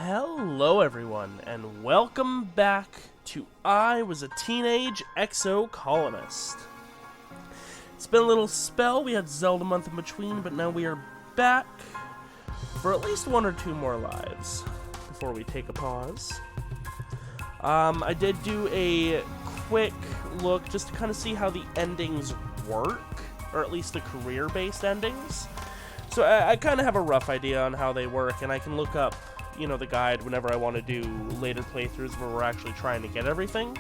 Hello everyone, and welcome back to I Was a Teenage Exocolonist. It's been a little spell, we had Zelda month in between, but now we are back for at least one or two more lives before we take a pause. I did do a quick look just to kind of see how the endings work, or at least the career-based endings. So I kind of have a rough idea on how they work, and I can look up the guide whenever I want to do later playthroughs where we're actually trying to get everything.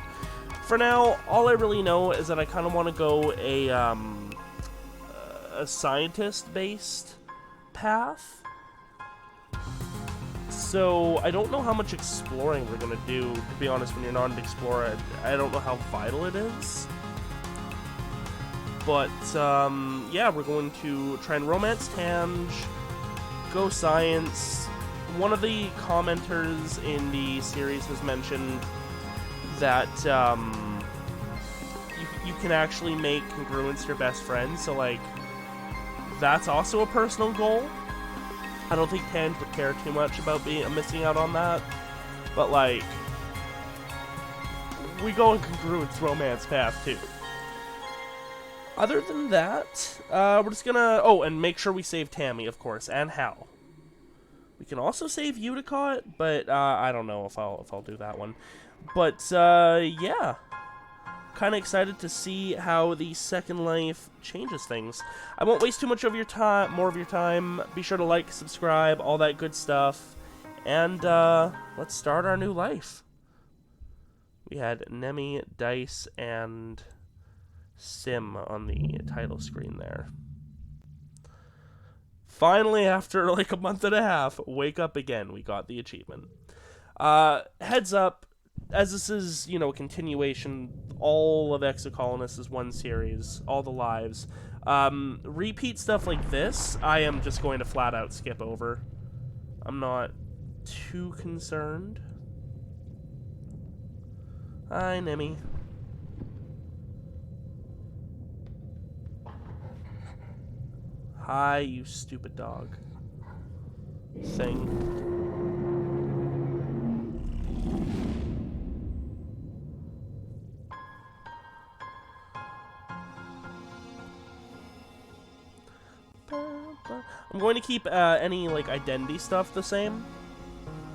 For now, all I really know is that I kind of want to go a scientist-based path. So I don't know how much exploring we're going to do. To be honest, when you're not an explorer, I don't know how vital it is. But, yeah, we're going to try and romance Tang, go science. One of the commenters in the series has mentioned that you can actually make Congruence your best friend, so like that's also a personal goal. I don't think Tang would care too much about missing out on that, but like we go in Congruence romance path too. Other than that, we're just gonna and make sure we save Tammy, of course, and Hal. We can also save Uticott, but I don't know if I'll do that one. But yeah, kind of excited to see how the Second Life changes things. I won't waste too much of your time, more of your time. Be sure to like, subscribe, all that good stuff, and let's start our new life. We had Nemi, Dice, and Sim on the title screen there. Finally, after like a month and a half, wake up again. We got the achievement. Heads up, as this is, a continuation, all of Exocolonist is one series, all the lives. Repeat stuff like this, I am just going to flat out skip over. I'm not too concerned. Hi, Nemi. Hi, you stupid dog. Thing. I'm going to keep any like identity stuff the same.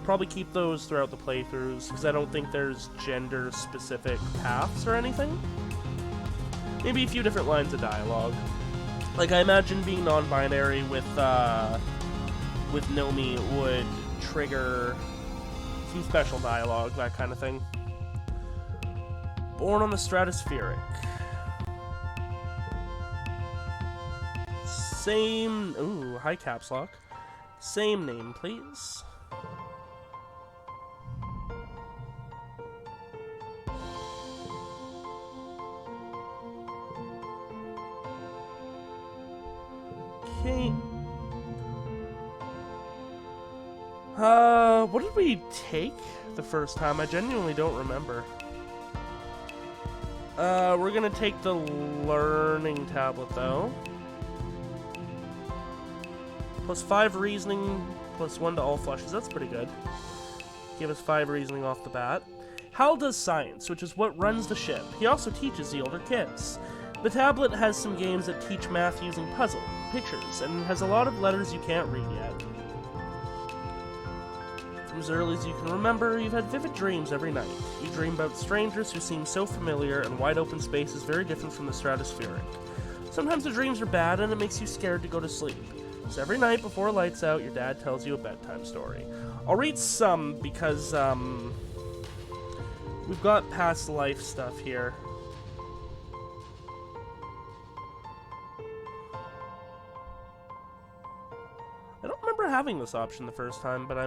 Probably keep those throughout the playthroughs, because I don't think there's gender-specific paths or anything. Maybe a few different lines of dialogue. Like, I imagine being non-binary with Nomi would trigger some special dialogue, that kind of thing. Born on the Stratospheric. Same... Ooh, high caps lock. Same name, please. Okay. What did we take the first time? I genuinely don't remember. We're gonna take the learning tablet, though. +5 reasoning, +1 to all flushes. That's pretty good. Give us 5 reasoning off the bat. Hal does science, which is what runs the ship. He also teaches the older kids. The tablet has some games that teach math using puzzle, pictures, and has a lot of letters you can't read yet. From as early as you can remember, you've had vivid dreams every night. You dream about strangers who seem so familiar, and wide open space is very different from the stratospheric. Sometimes the dreams are bad, and it makes you scared to go to sleep. So every night before lights out, your dad tells you a bedtime story. I'll read some because, we've got past life stuff here. I don't remember having this option the first time, but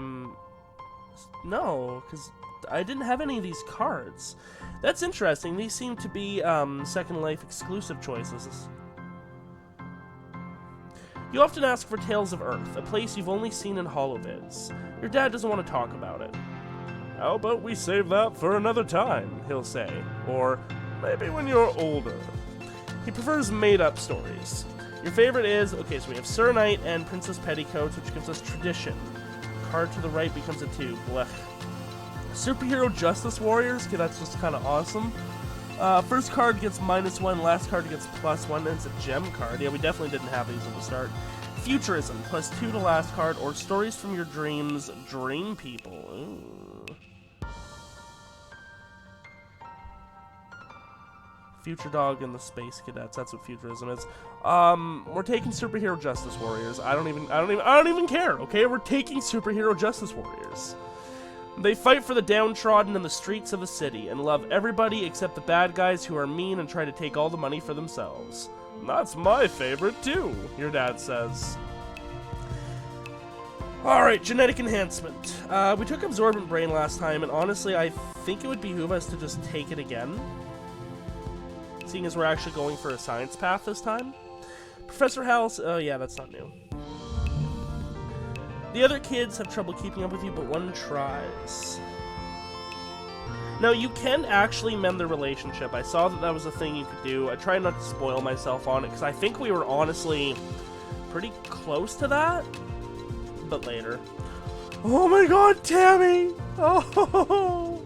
no, because I didn't have any of these cards. That's interesting. These seem to be Second Life exclusive choices. You often ask for Tales of Earth, a place you've only seen in holovids. Your dad doesn't want to talk about it. How about we save that for another time, he'll say. Or, maybe when you're older. He prefers made-up stories. Your favorite is, okay, so we have Sir Knight and Princess Petticoats, which gives us tradition. card to the right becomes a 2. Blech. Superhero Justice Warriors. Okay, that's just kind of awesome. First card gets -1, last card gets +1, and it's a gem card. Yeah, we definitely didn't have these at the start. Futurism, +2 to last card, or Stories from Your Dreams, Dream People. Ooh. Future Dog and the Space Cadets, that's what Futurism is. We're taking Superhero Justice Warriors. I don't even care, okay? We're taking Superhero Justice Warriors. They fight for the downtrodden in the streets of the city and love everybody except the bad guys who are mean and try to take all the money for themselves. That's my favorite too, your dad says. Alright, genetic enhancement. We took Absorbent Brain last time, and honestly, I think it would behoove us to just take it again. Seeing as we're actually going for a science path this time. Professor Hal's, oh yeah, that's not new. The other kids have trouble keeping up with you, but one tries. Now, you can actually mend the relationship. I saw that was a thing you could do. I tried not to spoil myself on it, because I think we were honestly pretty close to that. But later. Oh my god, Tammy! Oh,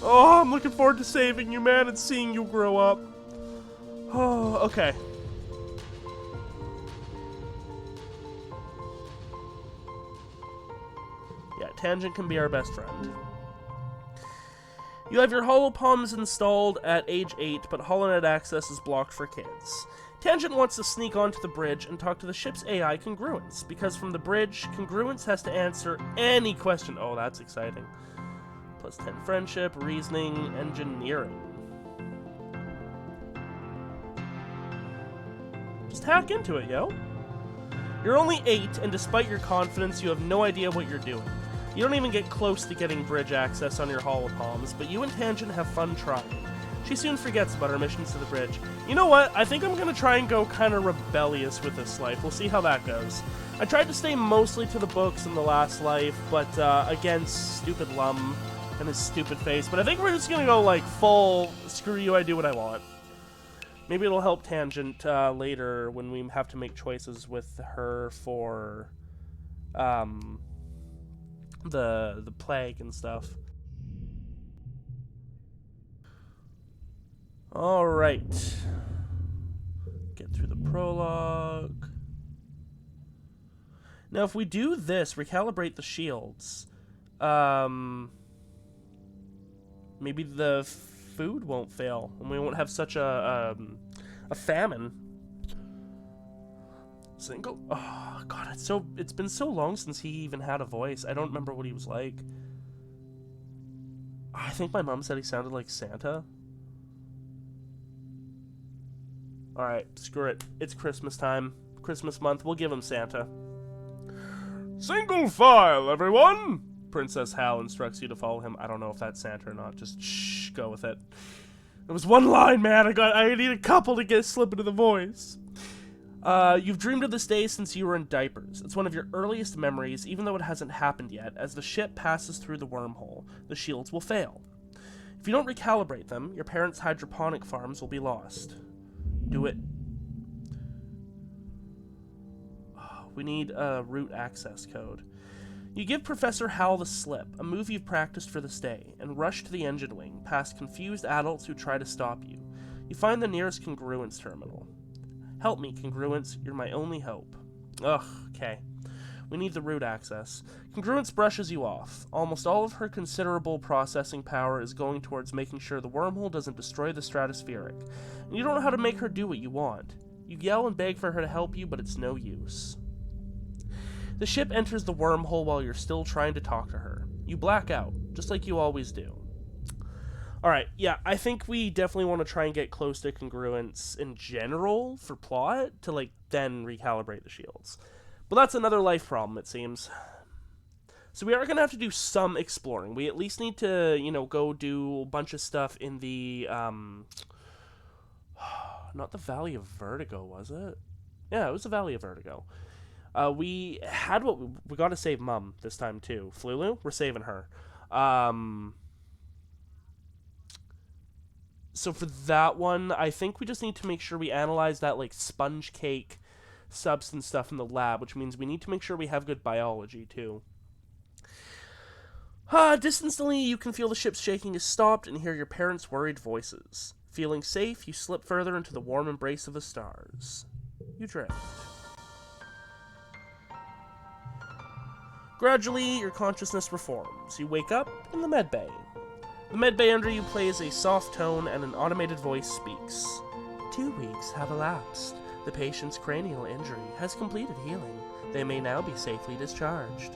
I'm looking forward to saving you, man, and seeing you grow up. Oh, okay. Yeah, Tangent can be our best friend. You have your holopalms installed at age 8, but HoloNet access is blocked for kids. Tangent wants to sneak onto the bridge and talk to the ship's AI Congruence, because from the bridge, Congruence has to answer any question. Oh, that's exciting. +10 friendship, reasoning, engineering. Just hack into it, yo. You're only 8, and despite your confidence, you have no idea what you're doing. You don't even get close to getting bridge access on your holopalms, but you and Tangent have fun trying. She soon forgets about her missions to the bridge. You know what? I think I'm going to try and go kind of rebellious with this life. We'll see how that goes. I tried to stay mostly to the books in the last life, but against stupid Lum and his stupid face. But I think we're just going to go like full, screw you, I do what I want. Maybe it'll help Tangent later when we have to make choices with her for the plague and stuff. Alright. Get through the prologue. Now, if we do this, recalibrate the shields, maybe the food won't fail, and we won't have such a famine. Single? Oh, God, it's been so long since he even had a voice. I don't remember what he was like. I think my mom said he sounded like Santa. Alright, screw it. It's Christmas time. Christmas month. We'll give him Santa. Single file, everyone! Princess Hal instructs you to follow him. I don't know if that's Santa or not. Just shh, go with it. It was one line, man. I need a couple to slip into the voice. You've dreamed of this day since you were in diapers. It's one of your earliest memories, even though it hasn't happened yet. As the ship passes through the wormhole, the shields will fail. If you don't recalibrate them, your parents' hydroponic farms will be lost. Do it. Oh, we need a route access code. You give Professor Hal the slip, a move you've practiced for this day, and rush to the engine wing, past confused adults who try to stop you. You find the nearest Congruence terminal. Help me, Congruence, you're my only hope. Ugh, okay. We need the route access. Congruence brushes you off. Almost all of her considerable processing power is going towards making sure the wormhole doesn't destroy the stratospheric. And you don't know how to make her do what you want. You yell and beg for her to help you, but it's no use. The ship enters the wormhole while you're still trying to talk to her. You black out, just like you always do. Alright, yeah, I think we definitely want to try and get close to Congruence in general for plot, to, like, then recalibrate the shields. But that's another life problem, it seems. So we are going to have to do some exploring. We at least need to, you know, go do a bunch of stuff in the, not the Valley of Vertigo, was it? Yeah, it was the Valley of Vertigo. We got to save Mum this time, too. Flulu, we're saving her. So for that one, I think we just need to make sure we analyze that, like, sponge cake substance stuff in the lab, which means we need to make sure we have good biology, too. Distantly, you can feel the ship's shaking is stopped and hear your parents' worried voices. Feeling safe, you slip further into the warm embrace of the stars. You drift. Gradually, your consciousness reforms. You wake up in the medbay. The medbay under you plays a soft tone and an automated voice speaks. 2 weeks have elapsed. The patient's cranial injury has completed healing. They may now be safely discharged.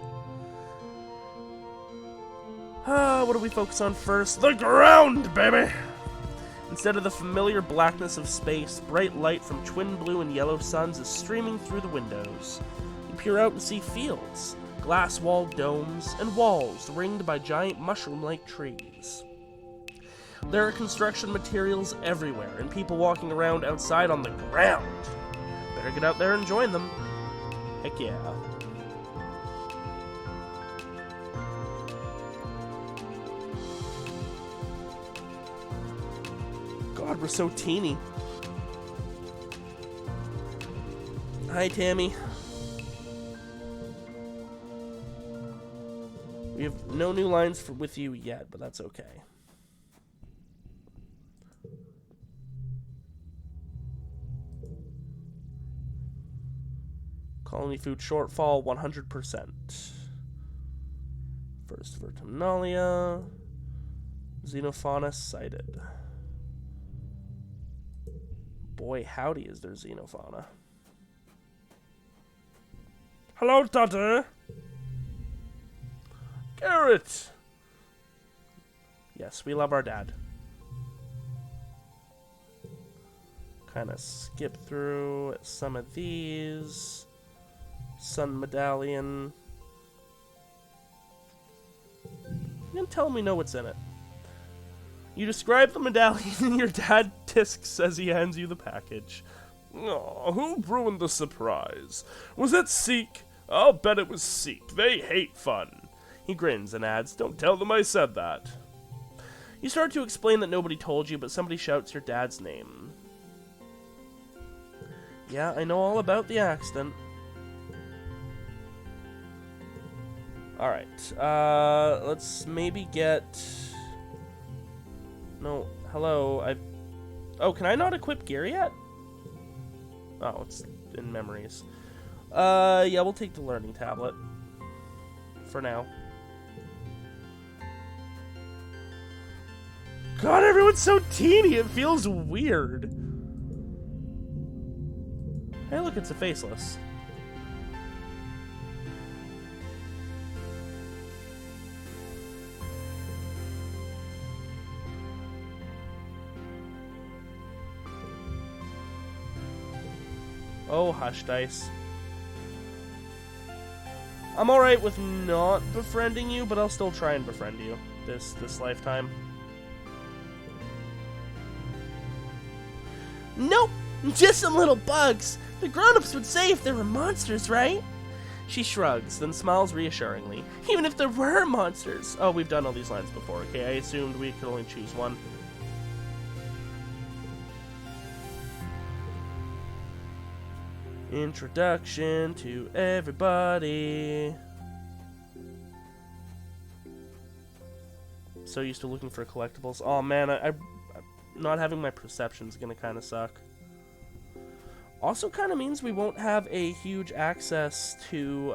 What do we focus on first? The ground, baby! Instead of the familiar blackness of space, bright light from twin blue and yellow suns is streaming through the windows. You peer out and see fields, glass-walled domes, and walls ringed by giant mushroom-like trees. There are construction materials everywhere, and people walking around outside on the ground. Better get out there and join them. Heck yeah. God, we're so teeny. Hi, Tammy. We have no new lines with you yet, but that's okay. Colony food shortfall 100%. First Vertinalia. Xenofauna sighted. Boy, howdy is there xenofauna. Hello, Doctor. Garrett! Yes, we love our dad. Kind of skip through some of these. Sun Medallion. You can tell me know what's in it. You describe the medallion and your dad tisks as he hands you the package. Oh, who ruined the surprise? Was it Seek? I'll bet it was Seek. They hate fun. He grins and adds, don't tell them I said that. You start to explain that nobody told you, but somebody shouts your dad's name. Yeah, I know all about the accident. Alright, let's maybe get... No, hello, Oh, can I not equip gear yet? Oh, it's in memories. Yeah, we'll take the learning tablet. For now. God, everyone's so teeny, it feels weird. Hey, look, it's a faceless. Oh, hush, dice. I'm alright with not befriending you, but I'll still try and befriend you this lifetime. Nope, just some little bugs. The grown-ups would say if there were monsters, right? She shrugs, then smiles reassuringly. Even if there were monsters. Oh, we've done all these lines before, okay? I assumed we could only choose one. Introduction to everybody. So used to looking for collectibles. Oh man, I not having my perception's gonna kind of suck. Also kind of means we won't have a huge access to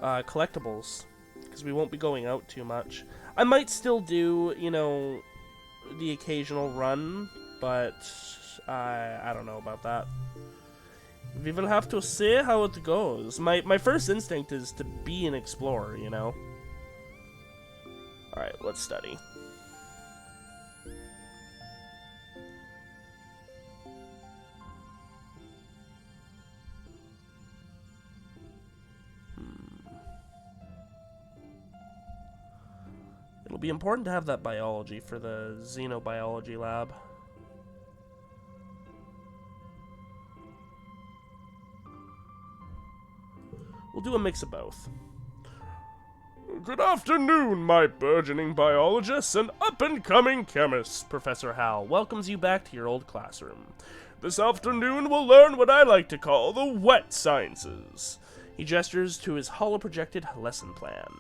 collectibles because we won't be going out too much. I might still do, you know, the occasional run, but I don't know about that. We will have to see how it goes. My first instinct is to be an explorer, you know? Alright, let's study. It'll be important to have that biology for the xenobiology lab. We'll do a mix of both. Good afternoon, my burgeoning biologists and up-and-coming chemists. Professor Hal welcomes you back to your old classroom. This afternoon we'll learn what I like to call the wet sciences. He gestures to his holo-projected lesson plan.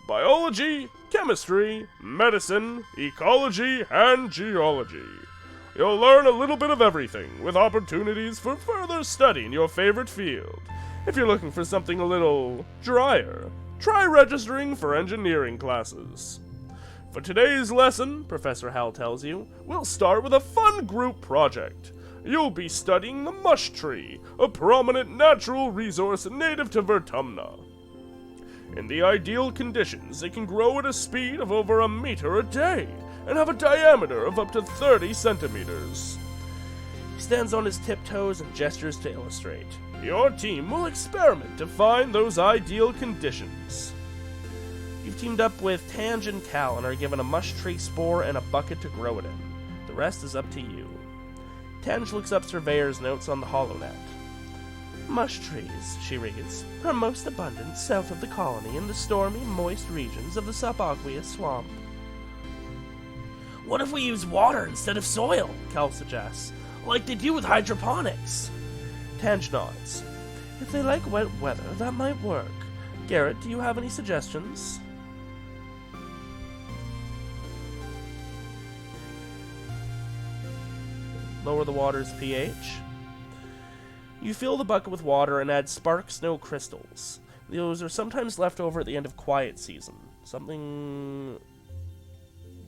Biology, chemistry, medicine, ecology, and geology. You'll learn a little bit of everything, with opportunities for further study in your favorite field. If you're looking for something a little drier, try registering for engineering classes. For today's lesson, Professor Hal tells you, we'll start with a fun group project. You'll be studying the mush tree, a prominent natural resource native to Vertumna. In the ideal conditions, it can grow at a speed of over 1 meter a day and have a diameter of up to 30 centimeters. He stands on his tiptoes and gestures to illustrate. Your team will experiment to find those ideal conditions. You've teamed up with Tang and Cal and are given a mush tree spore and a bucket to grow it in. The rest is up to you. Tang looks up Surveyor's notes on the HoloNet. Mush trees, she reads, are most abundant south of the colony in the stormy, moist regions of the subaqueous swamp. What if we use water instead of soil? Cal suggests. Like they do with hydroponics. Tang nods. If they like wet weather, that might work. Garrett, do you have any suggestions? Lower the water's pH. You fill the bucket with water and add spark snow crystals. Those are sometimes left over at the end of quiet season, something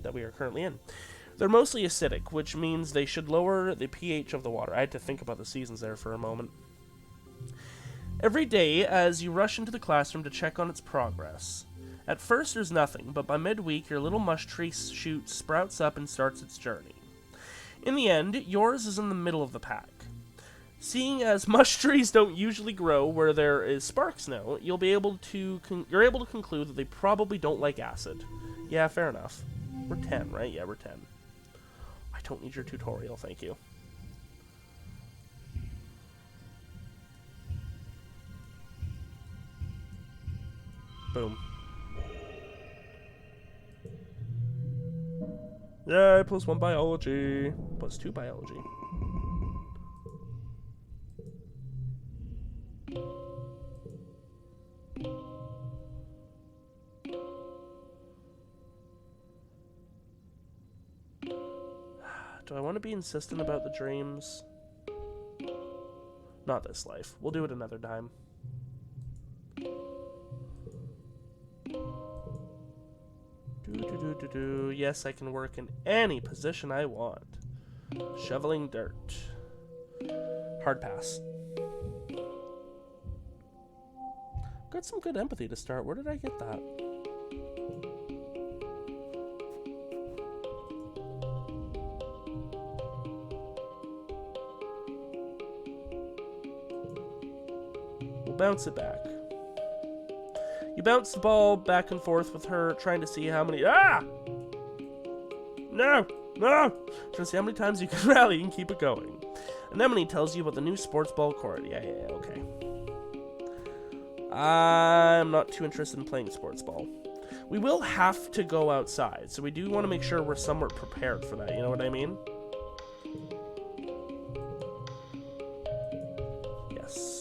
that we are currently in. They're mostly acidic, which means they should lower the pH of the water. I had to think about the seasons there for a moment. Every day, as you rush into the classroom to check on its progress. At first, there's nothing, but by midweek, your little mush tree shoot sprouts up and starts its journey. In the end, yours is in the middle of the pack. Seeing as mush trees don't usually grow where there is spark snow, you're able to conclude that they probably don't like acid. Yeah, fair enough. We're 10, right? Yeah, we're 10. I don't need your tutorial, thank you. Boom. Yay, +1 biology. +2 biology. Do I want to be insistent about the dreams? Not this life. We'll do it another time. Yes, I can work in any position I want. Shoveling dirt. Hard pass. Got some good empathy to start. Where did I get that? We'll bounce it back. You bounce the ball back and forth with her, trying to see how many... Ah! No! No! Trying to see how many times you can rally and keep it going. Anemone tells you about the new sports ball court. Yeah, okay. I'm not too interested in playing sports ball. We will have to go outside, so we do want to make sure we're somewhat prepared for that, you know what I mean? Yes.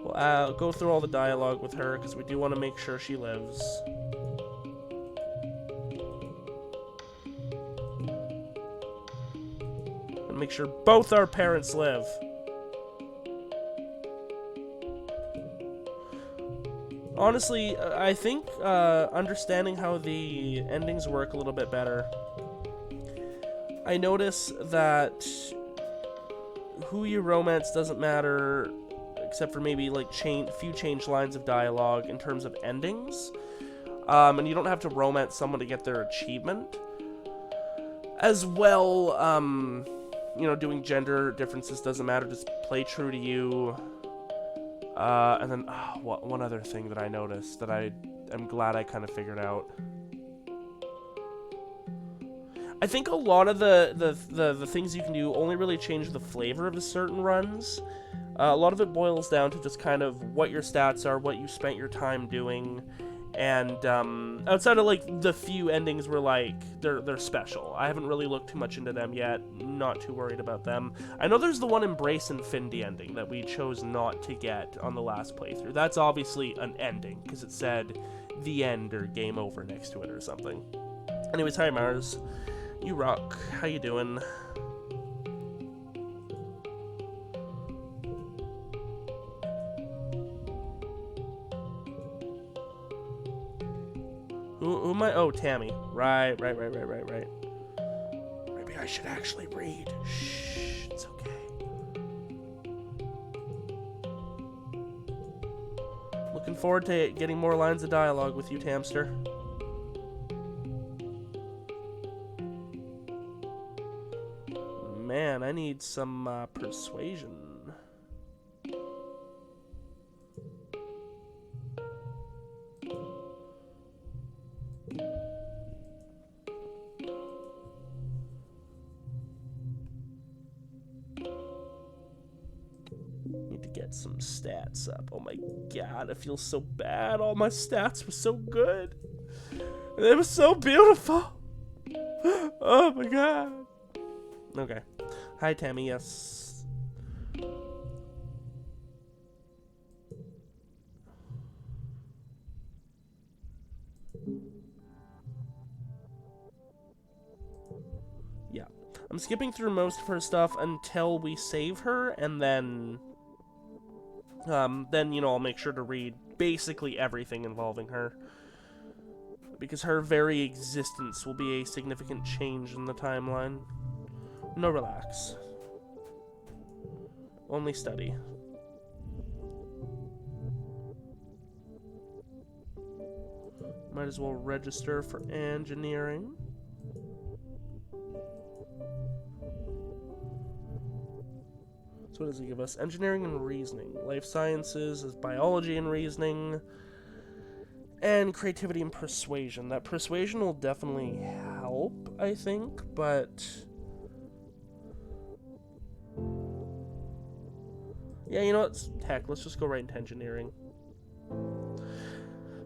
We'll go through all the dialogue with her, because we do want to make sure she lives. Make sure both our parents live. Honestly, I think understanding how the endings work a little bit better. I notice that who you romance doesn't matter, except for maybe like few change lines of dialogue in terms of endings. And you don't have to romance someone to get their achievement. As well, you know, doing gender differences doesn't matter, just play true to you. And then, one other thing that I noticed that I'm glad I kind of figured out. I think a lot of the things you can do only really change the flavor of the certain runs. A lot of it boils down to just kind of what your stats are, what you spent your time doing, And outside of like the few endings where like they're special. I haven't really looked too much into them yet. Not too worried about them. I know there's the one Embrace and Findy ending that we chose not to get on the last playthrough. That's obviously an ending because it said the end or game over next to it or something. Anyways, hi Mars. You rock. How you doing? Who am I? Oh, Tammy. Right. Maybe I should actually read. Shh, it's okay. Looking forward to getting more lines of dialogue with you, Tamster. Man, I need some persuasion. Need to get some stats up. Oh my god, I feel so bad. All my stats were so good. They were so beautiful. Oh my god. Okay. Hi, Tammy, yes. Yeah. I'm skipping through most of her stuff until we save her, and then, you know, I'll make sure to read basically everything involving her. Because her very existence will be a significant change in the timeline. No, relax. Only study. Might as well register for engineering. So what does it give us? Engineering and reasoning. Life sciences is biology and reasoning. And creativity and persuasion. That persuasion will definitely help, I think, but... yeah, you know what? Heck, let's just go right into engineering.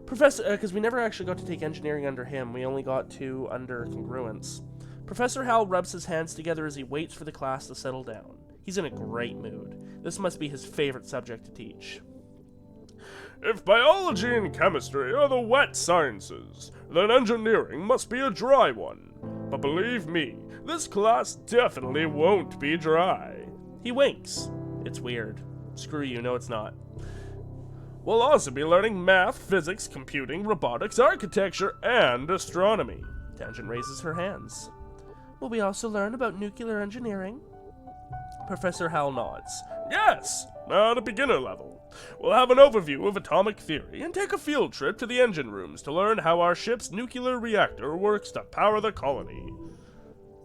Professor, because we never actually got to take engineering under him. We only got to under Congruence. Professor Hal rubs his hands together as he waits for the class to settle down. He's in a great mood. This must be his favorite subject to teach. If biology and chemistry are the wet sciences, then engineering must be a dry one. But believe me, this class definitely won't be dry. He winks. It's weird. Screw you, no it's not. We'll also be learning math, physics, computing, robotics, architecture, and astronomy. Tangent raises her hands. Will we also learn about nuclear engineering? Professor Hal nods. Yes, at a beginner level. We'll have an overview of atomic theory and take a field trip to the engine rooms to learn how our ship's nuclear reactor works to power the colony.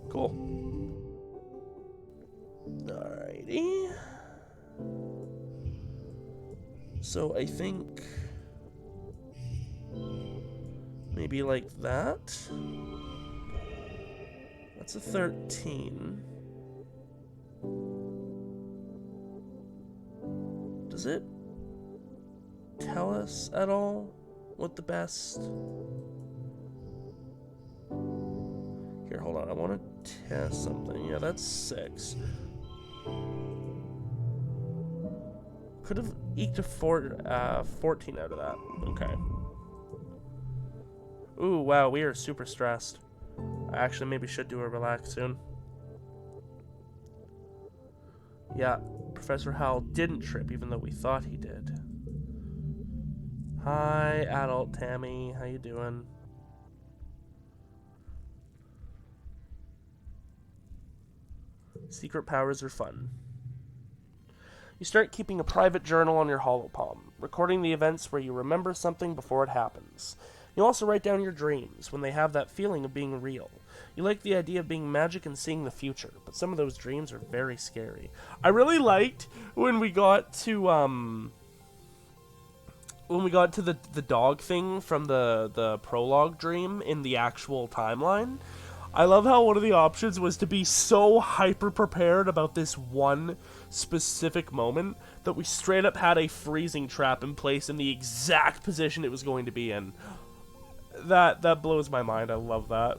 Cool. Alrighty. So I think maybe like that. That's a 13. Does it tell us at all what the best... Here, hold on. I want to test something. Yeah, that's 6. Could have eked a 14 out of that. Okay. Ooh, wow, we are super stressed. I actually maybe should do a relax soon. Yeah, Professor Hal didn't trip even though we thought he did. Hi, adult Tammy. How you doing? Secret powers are fun. You start keeping a private journal on your holopalm, recording the events where you remember something before it happens. You also write down your dreams when they have that feeling of being real. You like the idea of being magic and seeing the future, but some of those dreams are very scary. I really liked when we got to the dog thing from the prologue dream in the actual timeline. I love how one of the options was to be so hyper prepared about this one specific moment that we straight up had a freezing trap in place in the exact position it was going to be in. That blows my mind. I love that.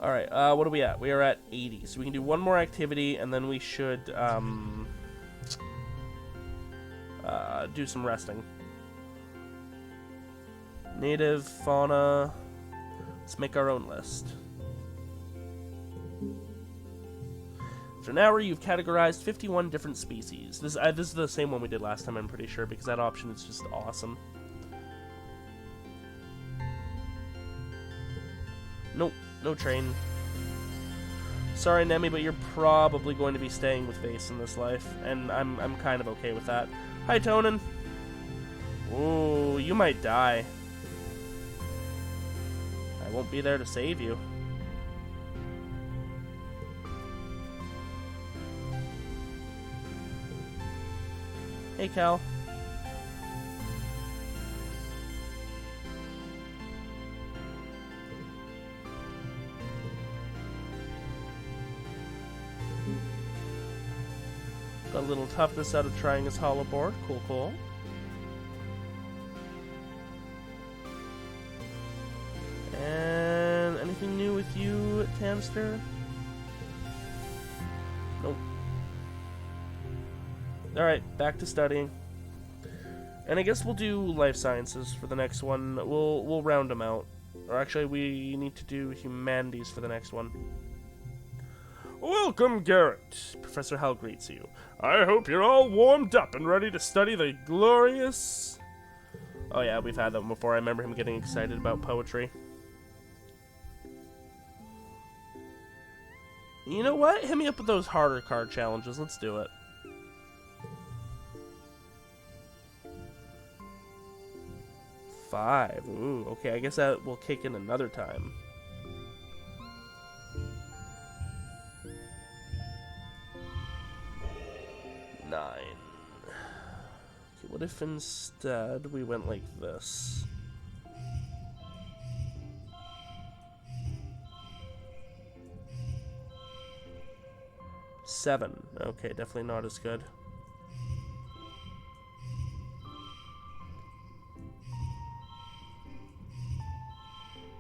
Alright, what are we at? We are at 80. So we can do one more activity, and then we should do some resting. Native, fauna. Let's make our own list. After an hour, you've categorized 51 different species. This is the same one we did last time, I'm pretty sure, because that option is just awesome. Nope, no train. Sorry, Nemi, but you're probably going to be staying with Vase in this life, and I'm kind of okay with that. Hi, Tonin. Ooh, you might die. I won't be there to save you. Hey, Cal. Got a little toughness out of trying his hollow board. Cool, cool. And anything new with you, Tamster? Nope. Alright, back to studying. And I guess we'll do life sciences for the next one. We'll round them out. Or actually, we need to do humanities for the next one. Welcome, Garrett. Professor Hal greets you. I hope you're all warmed up and ready to study the glorious... Oh yeah, we've had that one before. I remember him getting excited about poetry. You know what? Hit me up with those harder card challenges. Let's do it. Five. Ooh, okay. I guess that will kick in another time. Nine. Okay, what if instead we went like this? Seven. Okay, definitely not as good.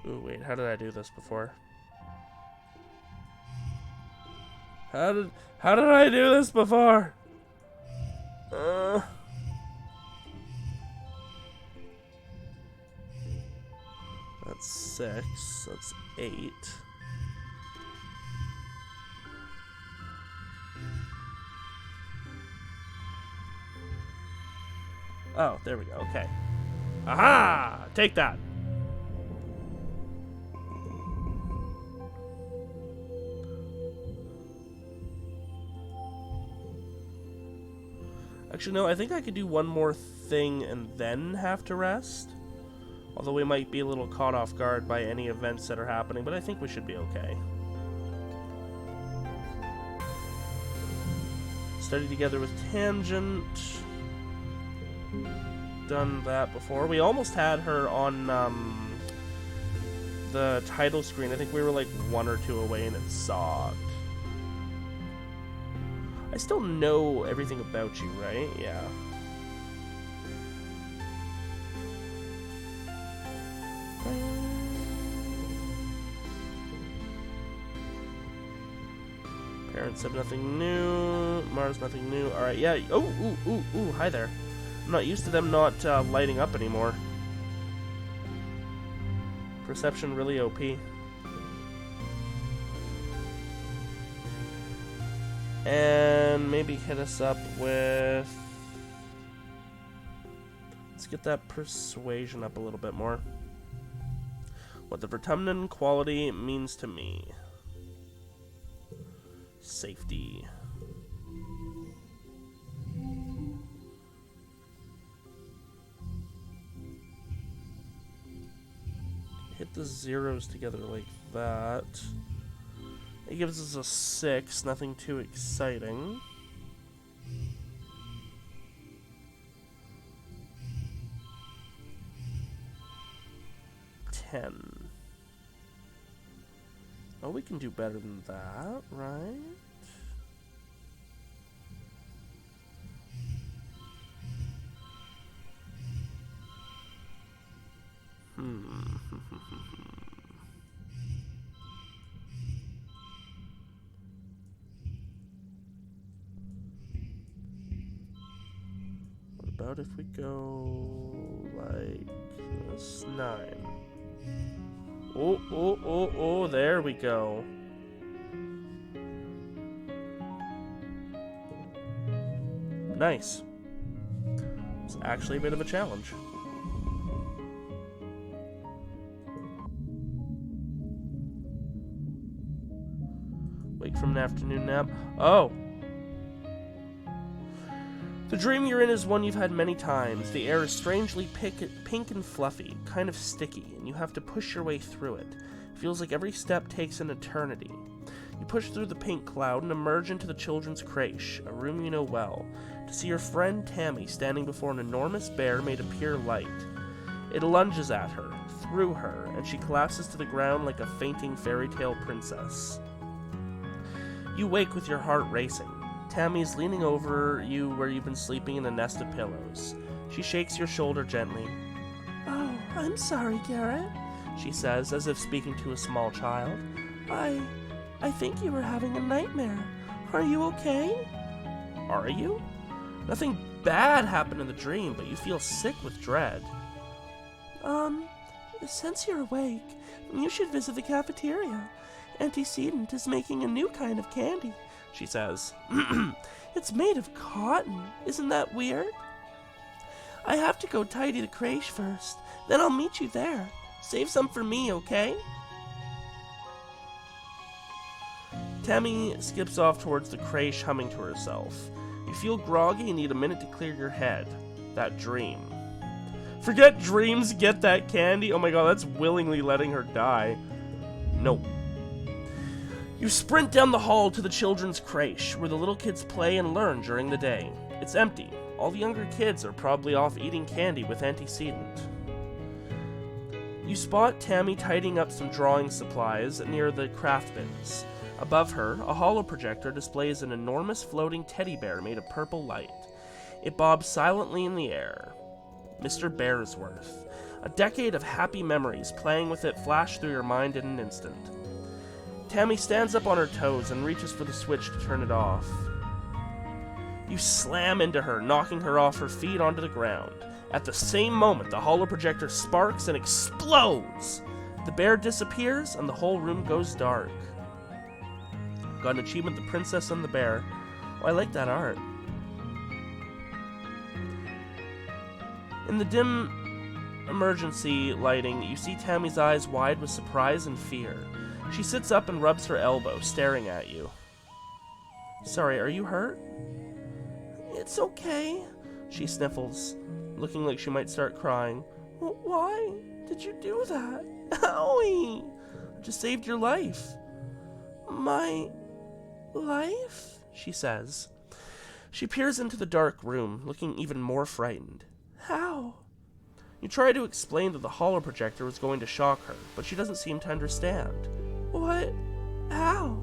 Ooh, wait, how did I do this before? How did I do this before? That's 6. That's 8. Oh, there we go. Okay. Aha! Take that. Actually, no, I think I could do one more thing and then have to rest. Although we might be a little caught off guard by any events that are happening, but I think we should be okay. Study together with Tangent. Done that before. We almost had her on the title screen. I think we were like 1 or 2 away and it sucked. I still know everything about you, right? Yeah. Parents said nothing new. Mars, nothing new. Alright, yeah. Oh, ooh, hi there. I'm not used to them not lighting up anymore. Perception really OP. And maybe hit us up with... Let's get that persuasion up a little bit more. What the Vertumnan quality means to me. Safety. Hit the zeros together like that. It gives us a 6, nothing too exciting. 10. Oh, we can do better than that, right? What about if we go like this? 9. Oh, there we go. Nice. It's actually a bit of a challenge. Wake from an afternoon nap. Oh! The dream you're in is one you've had many times. The air is strangely pink and fluffy, kind of sticky, and you have to push your way through it. It feels like every step takes an eternity. You push through the pink cloud and emerge into the children's creche, a room you know well, to see your friend Tammy standing before an enormous bear made of pure light. It lunges at her, through her, and she collapses to the ground like a fainting fairy tale princess. You wake with your heart racing. Tammy's leaning over you where you've been sleeping in a nest of pillows. She shakes your shoulder gently. "Oh, I'm sorry, Garrett," she says, as if speaking to a small child. I think you were having a nightmare. Are you okay?" "Are you?" "Nothing bad happened in the dream, but you feel sick with dread." Since you're awake, you should visit the cafeteria. Antecedent is making a new kind of candy," she says. "It's made of cotton. Isn't that weird?" "I have to go tidy the creche first. Then I'll meet you there. Save some for me, okay?" Tammy skips off towards the creche, humming to herself. You feel groggy and need a minute to clear your head. That dream. Forget dreams, get that candy. Oh my god, that's willingly letting her die. Nope. You sprint down the hall to the children's creche, where the little kids play and learn during the day. It's empty. All the younger kids are probably off eating candy with antecedent. You spot Tammy tidying up some drawing supplies near the craft bins. Above her, a holo projector displays an enormous floating teddy bear made of purple light. It bobs silently in the air. Mr. Bearsworth. A decade of happy memories playing with it flash through your mind in an instant. Tammy stands up on her toes and reaches for the switch to turn it off. You slam into her, knocking her off her feet onto the ground. At the same moment, the holo projector sparks and explodes. The bear disappears and the whole room goes dark. Got an achievement, The Princess and the Bear. Oh, I like that art. In the dim emergency lighting, you see Tammy's eyes wide with surprise and fear. She sits up and rubs her elbow, staring at you. "Sorry, are you hurt?" "It's okay," she sniffles, looking like she might start crying. "Why did you do that? Owie! I just saved your life." "My life?" she says. She peers into the dark room, looking even more frightened. "How?" You try to explain that the holo projector was going to shock her, but she doesn't seem to understand. "What? How?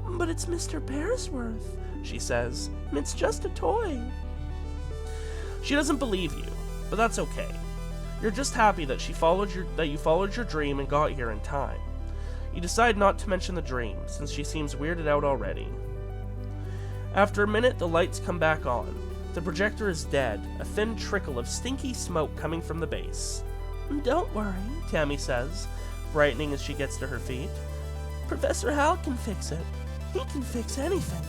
But it's Mr. Bearsworth," she says. "It's just a toy." She doesn't believe you, but that's okay. You're just happy that you followed your dream and got here in time. You decide not to mention the dream, since she seems weirded out already. After a minute, the lights come back on. The projector is dead, a thin trickle of stinky smoke coming from the base. "Don't worry," Tammy says, brightening as she gets to her feet. "Professor Hal can fix it. He can fix anything."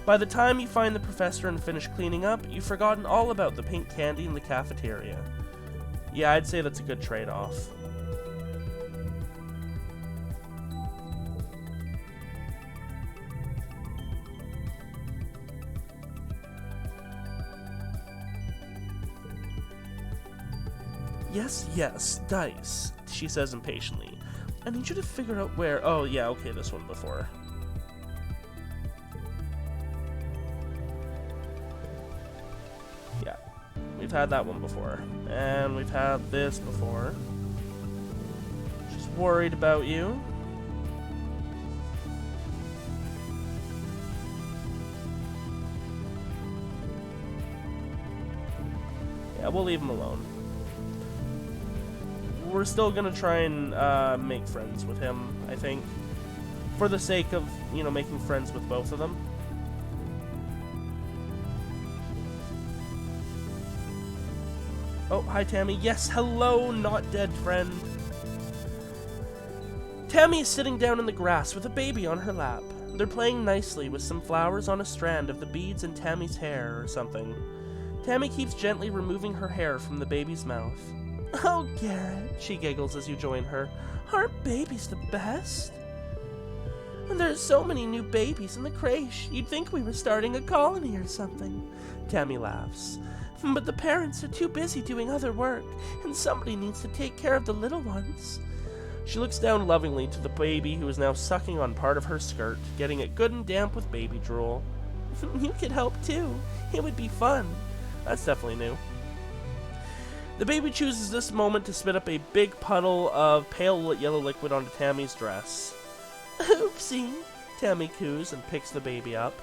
By the time you find the professor and finish cleaning up, you've forgotten all about the pink candy in the cafeteria. Yeah, I'd say that's a good trade-off. Yes, dice, she says impatiently. I need you to figure out where... Oh, yeah, okay, this one before. Yeah, we've had that one before. And we've had this before. worried about you. Yeah, we'll leave him alone. We're still gonna try and make friends with him, I think. For the sake of, you know, making friends with both of them. Oh, hi Tammy. Yes, hello, not dead friend. Tammy is sitting down in the grass with a baby on her lap. They're playing nicely with some flowers on a strand of the beads in Tammy's hair or something. Tammy keeps gently removing her hair from the baby's mouth. Oh, Garrett, she giggles as you join her. Aren't babies the best? And there's so many new babies in the creche, you'd think we were starting a colony or something. Tammy laughs. But the parents are too busy doing other work, and somebody needs to take care of the little ones. She looks down lovingly to the baby who is now sucking on part of her skirt, getting it good and damp with baby drool. You could help too. It would be fun. That's definitely new. The baby chooses this moment to spit up a big puddle of pale yellow liquid onto Tammy's dress. Oopsie, Tammy coos and picks the baby up,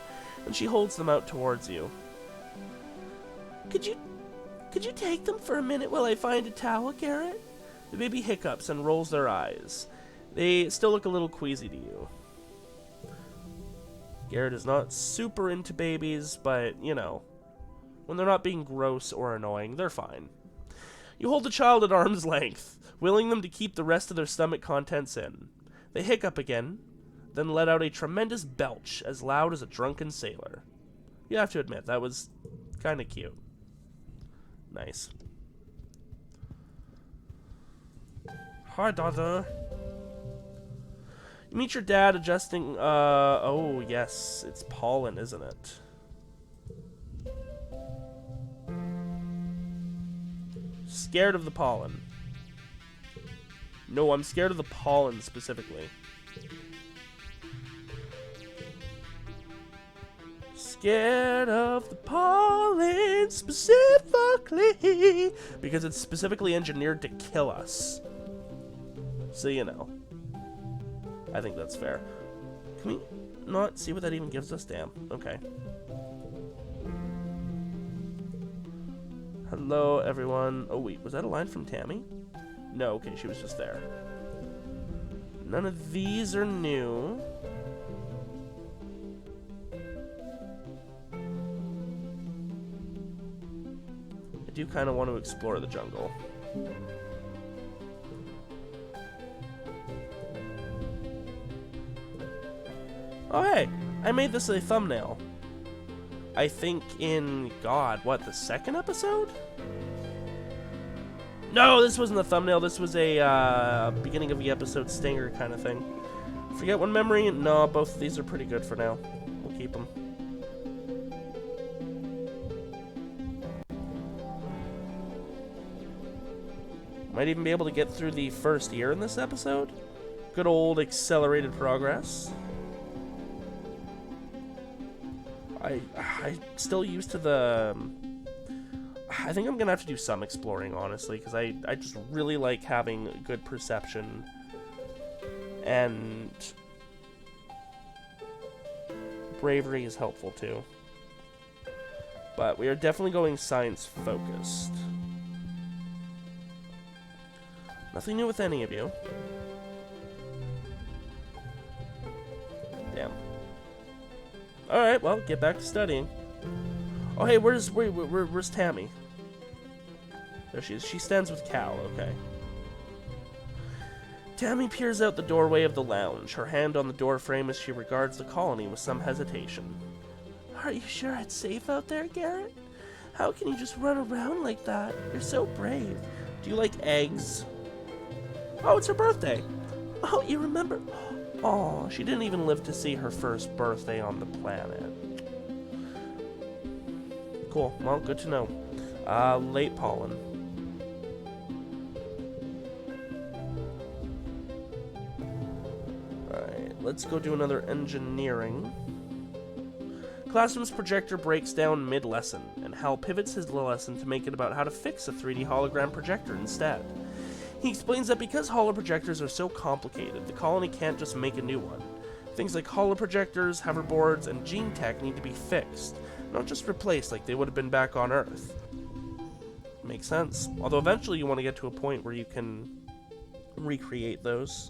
and she holds them out towards you. Could you take them for a minute while I find a towel, Garrett? The baby hiccups and rolls their eyes. They still look a little queasy to you. Garrett is not super into babies, but, you know, when they're not being gross or annoying, they're fine. You hold the child at arm's length, willing them to keep the rest of their stomach contents in. They hiccup again, then let out a tremendous belch as loud as a drunken sailor. You have to admit, that was kind of cute. Nice. Hi, daughter. You meet your dad adjusting, oh, yes, it's pollen, isn't it? Scared of the pollen. No, I'm scared of the pollen specifically. Scared of the pollen specifically because it's specifically engineered to kill us. So, you know. I think that's fair. Can we not see what that even gives us? Damn. Okay. Hello, everyone. Oh, wait. Was that a line from Tammy? No, okay. She was just there. None of these are new. I do kind of want to explore the jungle. Oh, hey, I made this a thumbnail. I think in, God, what, the second episode? No, this wasn't a thumbnail. This was a beginning of the episode stinger kind of thing. Forget one memory? No, both of these are pretty good for now. We'll keep them. Might even be able to get through the first year in this episode. Good old accelerated progress. I still used to the... I think I'm gonna have to do some exploring, honestly, because I just really like having good perception. And... bravery is helpful, too. But we are definitely going science-focused. Nothing new with any of you. Damn. Alright, well, get back to studying. Oh, hey, where's Tammy? There she is. She stands with Cal, okay. Tammy peers out the doorway of the lounge, her hand on the door frame as she regards the colony with some hesitation. Are you sure it's safe out there, Garrett? How can you just run around like that? You're so brave. Do you like eggs? Oh, it's her birthday. Oh, you remember? Oh, she didn't even live to see her first birthday on the planet. Cool. Well, good to know. Late pollen. Alright, let's go do another engineering. Classroom's projector breaks down mid-lesson, and Hal pivots his lesson to make it about how to fix a 3D hologram projector instead. He explains that because holoprojectors are so complicated, the colony can't just make a new one. Things like holoprojectors, hoverboards, and gene tech need to be fixed, not just replaced like they would have been back on Earth. Makes sense. Although eventually you want to get to a point where you can recreate those.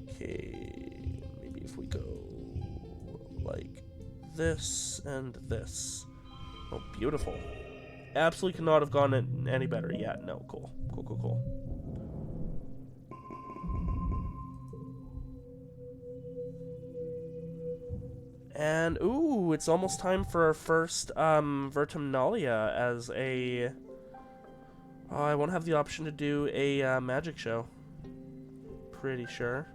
Okay, maybe if we go like this and this. Oh, beautiful. Absolutely could not have gone any better yet. No, cool. Cool, cool, cool. And, ooh, it's almost time for our first, Vertumnalia as a... Oh, I won't have the option to do a, magic show. Pretty sure.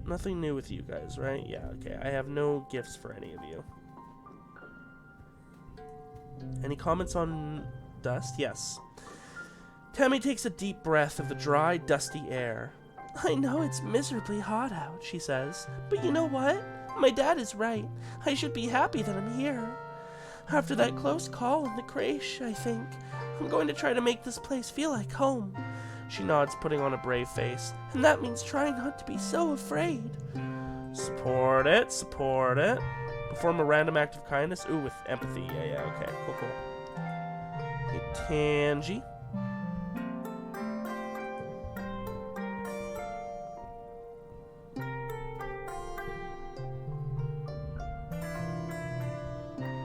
Nothing new with you guys, right? Yeah, okay. I have no gifts for any of you. Any comments on dust? Yes. Tammy takes a deep breath of the dry, dusty air. I know it's miserably hot out, she says. But you know what? My dad is right. I should be happy that I'm here. After that close call in the creche, I think, I'm going to try to make this place feel like home. She nods, putting on a brave face. And that means trying not to be so afraid. Support it, support it. Perform a random act of kindness. Ooh, with empathy. Yeah, okay. Cool, cool. Okay, Tangy.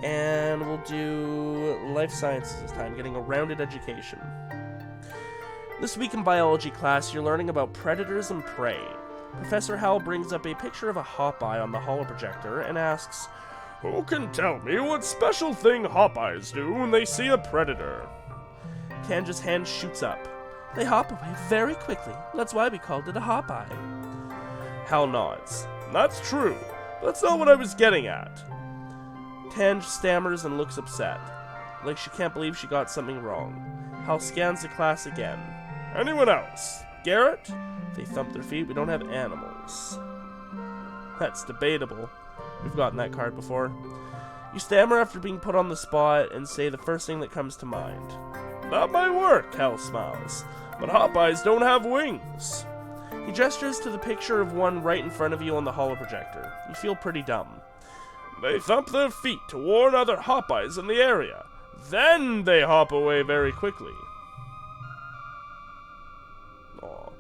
And we'll do life sciences this time, getting a rounded education. This week in biology class, you're learning about predators and prey. Professor Howell brings up a picture of a hop-eye on the holoprojector and asks, Who can tell me what special thing hop-eyes do when they see a predator? Tange's hand shoots up. They hop away very quickly. That's why we called it a hop-eye. Hal nods. That's true. That's not what I was getting at. Tange stammers and looks upset, like she can't believe she got something wrong. Hal scans the class again. Anyone else? Garrett? They thump their feet. We don't have animals. That's debatable. We've gotten that card before. You stammer after being put on the spot and say the first thing that comes to mind. That might work, Hal smiles. But hop-eyes don't have wings. He gestures to the picture of one right in front of you on the holoprojector. You feel pretty dumb. They thump their feet to warn other hop-eyes in the area. Then they hop away very quickly. Aw.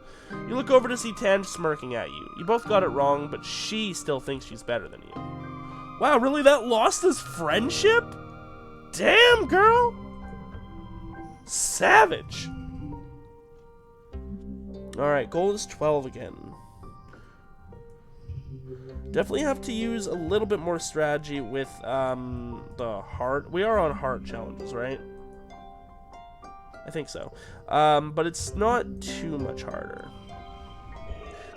You look over to see Tange smirking at you. You both got it wrong, but she still thinks she's better than you. Wow, really? That lost his friendship? Damn, girl! Savage! Alright, goal is 12 again. Definitely have to use a little bit more strategy with the heart. We are on heart challenges, right? I think so. But it's not too much harder.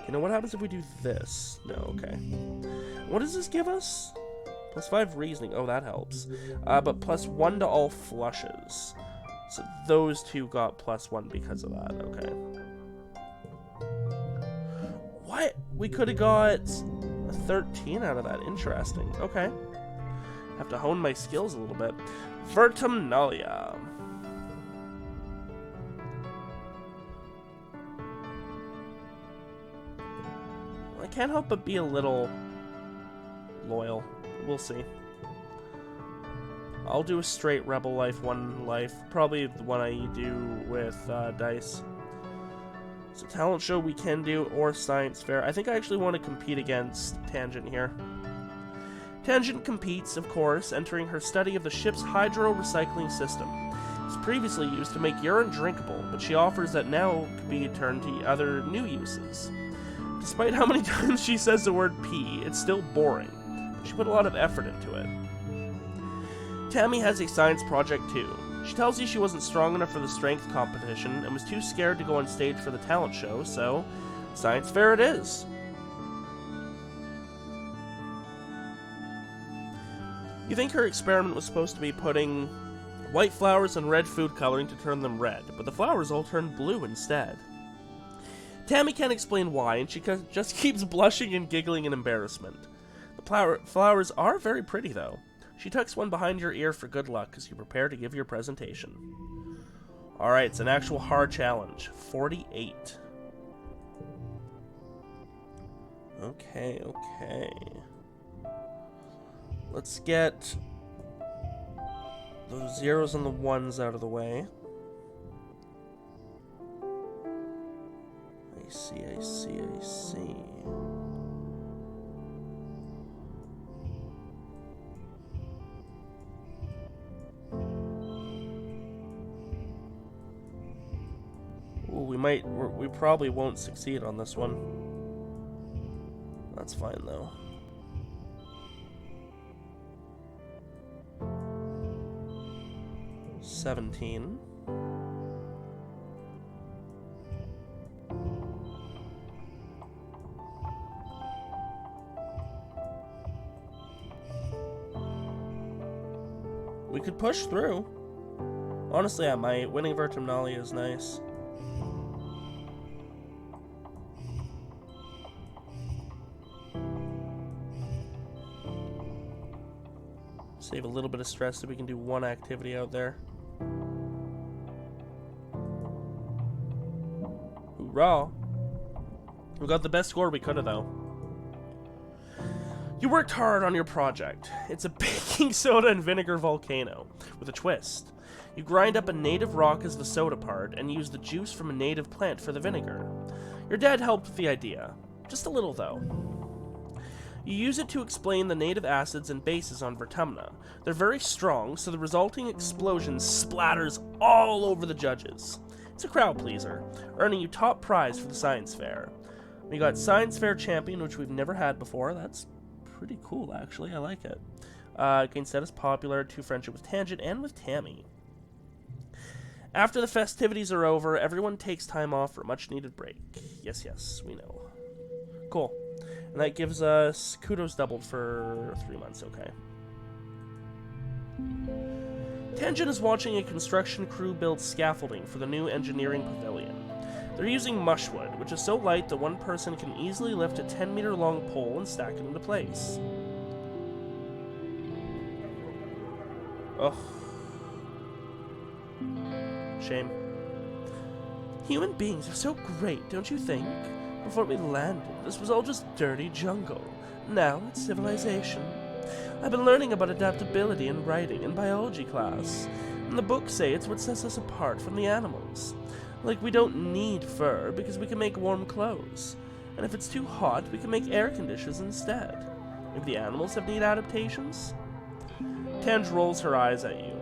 You know, what happens if we do this? No, okay. What does this give us? +5 reasoning. Oh, that helps. But +1 to all flushes. So those two got +1 because of that. Okay. What? We could have got 13 out of that. Interesting. Okay. Have to hone my skills a little bit. Vertumnalia. I can't help but be a little loyal. We'll see. I'll do a straight rebel life, 1 life. Probably the one I do with dice. So talent show we can do, or science fair. I think I actually want to compete against Tangent here. Tangent competes, of course, entering her study of the ship's hydro-recycling system. It was previously used to make urine drinkable, but she offers that now could be turned to other new uses. Despite how many times she says the word pee, it's still boring. She put a lot of effort into it. Tammy has a science project too. She tells you she wasn't strong enough for the strength competition and was too scared to go on stage for the talent show, so science fair it is. You think her experiment was supposed to be putting white flowers and red food coloring to turn them red, but the flowers all turned blue instead. Tammy can't explain why, and she just keeps blushing and giggling in embarrassment. The flowers are very pretty, though. She tucks one behind your ear for good luck as you prepare to give your presentation. Alright, it's an actual hard challenge. 48. Okay. Let's get those zeros and the ones out of the way. I see. Ooh, we probably won't succeed on this one. That's fine though. $17. We could push through. Honestly, I might. Winning Vertimnalia is nice. Save a little bit of stress so we can do one activity out there. Hoorah! We got the best score we could have, though. You worked hard on your project. It's a baking soda and vinegar volcano, with a twist. You grind up a native rock as the soda part, and use the juice from a native plant for the vinegar. Your dad helped with the idea. Just a little, though. You use it to explain the native acids and bases on Vertumna. They're very strong, so the resulting explosion splatters all over the judges. It's a crowd pleaser, earning you top prize for the science fair. We got science fair champion, which we've never had before. That's pretty cool, actually. I like it. Gain status popular, 2 friendship with Tangent and with Tammy. After the festivities are over, everyone takes time off for a much-needed break. Yes, we know. Cool. And that gives us kudos doubled for 3 months, okay. Tangent is watching a construction crew build scaffolding for the new engineering pavilion. They're using mushwood, which is so light that one person can easily lift a 10-meter long pole and stack it into place. Ugh. Shame. Human beings are so great, don't you think? Before we landed, this was all just dirty jungle. Now it's civilization. I've been learning about adaptability in writing in biology class, and the books say it's what sets us apart from the animals. Like, we don't need fur because we can make warm clothes, and if it's too hot, we can make air conditioners instead. Maybe the animals have neat adaptations? Tange rolls her eyes at you.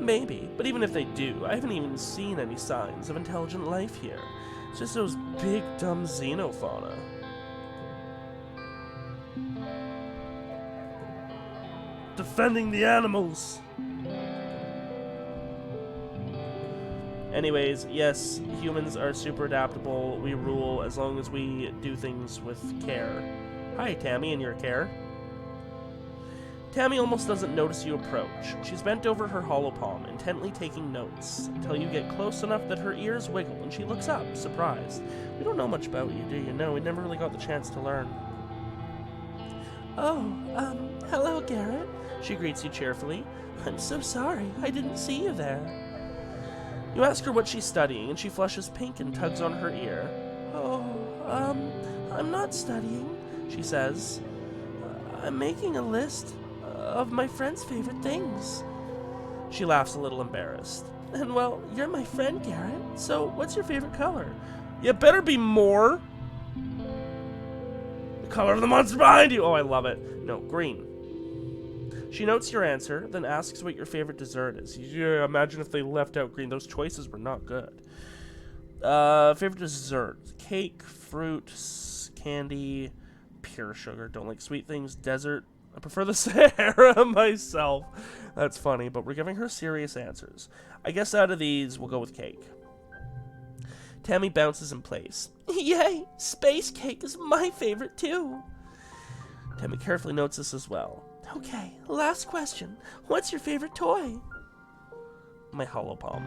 Maybe, but even if they do, I haven't even seen any signs of intelligent life here. It's just those big, dumb xenofauna. Defending the animals! Anyways, yes, humans are super adaptable. We rule as long as we do things with care. Hi, Tammy, and your care. Tammy almost doesn't notice you approach. She's bent over her hollow palm, intently taking notes, until you get close enough that her ears wiggle and she looks up, surprised. We don't know much about you, do you? No, we never really got the chance to learn. Oh, hello, Garrett. She greets you cheerfully. I'm so sorry, I didn't see you there. You ask her what she's studying, and she flushes pink and tugs on her ear. Oh, I'm not studying, she says. I'm making a list of my friend's favorite things. She laughs a little embarrassed. And, well, you're my friend, Garrett, so what's your favorite color? You better be more. The color of the monster behind you! Oh, I love it. No, green. She notes your answer, then asks what your favorite dessert is. Yeah, imagine if they left out green. Those choices were not good. Favorite dessert. Cake, fruit, candy, pure sugar. Don't like sweet things. Dessert. I prefer the Sahara myself. That's funny, but we're giving her serious answers. I guess out of these, we'll go with cake. Tammy bounces in place. Yay! Space cake is my favorite, too. Tammy carefully notes this as well. Okay, last question. What's your favorite toy? My hollow palm.